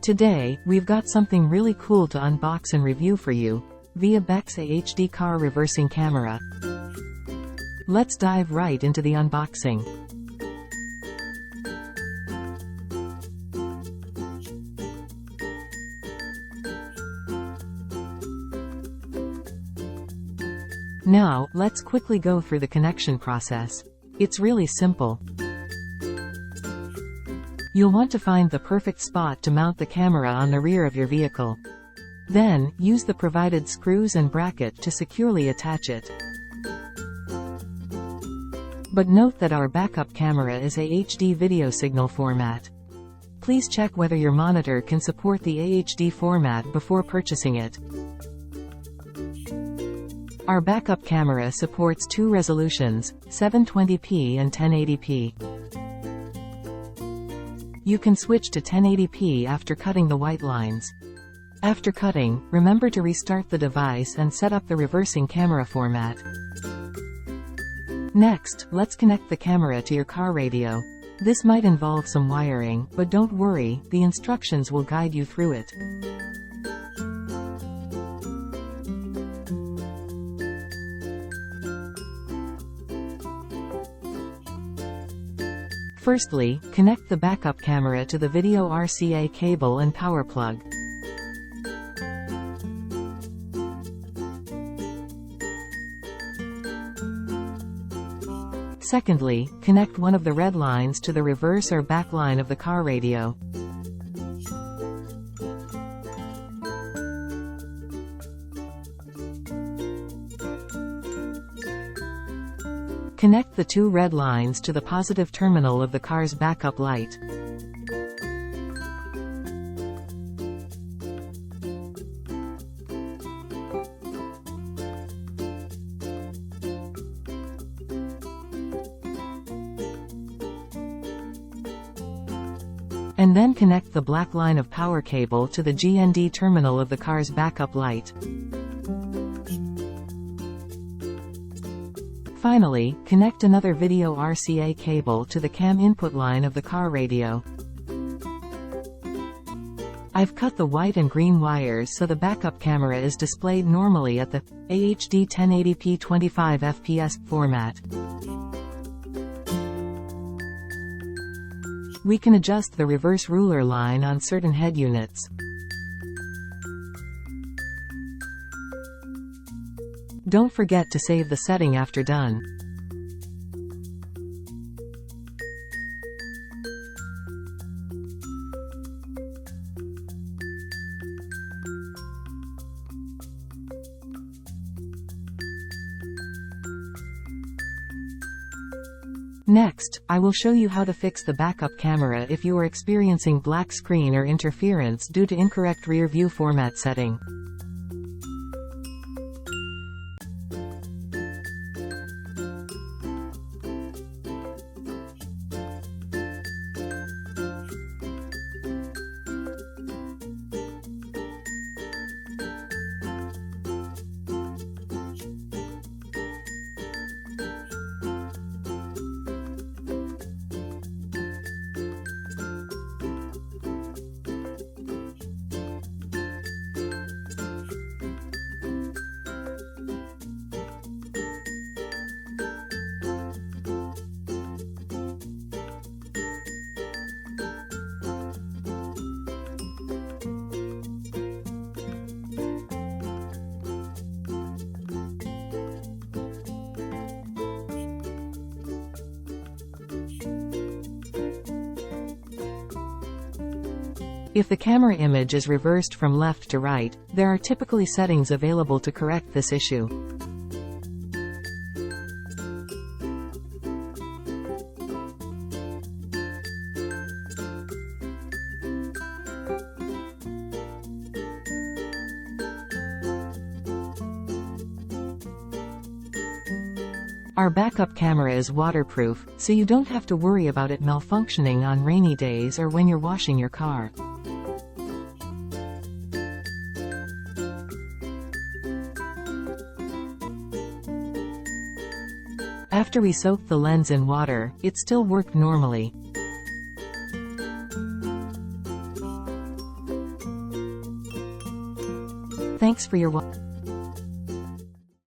Today, we've got something really cool to unbox and review for you: ViaBecs AHD car reversing camera. Let's dive right into the unboxing. Now, let's quickly go through the connection process. It's really simple. You'll want to find the perfect spot to mount the camera on the rear of your vehicle. Then, use the provided screws and bracket to securely attach it. But note that our backup camera is AHD video signal format. Please check whether your monitor can support the AHD format before purchasing it. Our backup camera supports two resolutions, 720p and 1080p. You can switch to 1080p after cutting the white lines. After cutting, remember to restart the device and set up the reversing camera format. Next, let's connect the camera to your car radio. This might involve some wiring, but don't worry, the instructions will guide you through it. Firstly, connect the backup camera to the video RCA cable and power plug. Secondly, connect one of the red lines to the reverse or back line of the car radio. Connect the two red lines to the positive terminal of the car's backup light. And then connect the black line of power cable to the GND terminal of the car's backup light. Finally, connect another video RCA cable to the cam input line of the car radio. I've cut the white and green wires so the backup camera is displayed normally at the AHD 1080p 25 fps format. We can adjust the reverse ruler line on certain head units. Don't forget to save the setting after done. Next, I will show you how to fix the backup camera if you are experiencing black screen or interference due to incorrect rear view format setting. If the camera image is reversed from left to right, there are typically settings available to correct this issue. Our backup camera is waterproof, so you don't have to worry about it malfunctioning on rainy days or when you're washing your car. After we soaked the lens in water, it still worked normally. Thanks for your watch.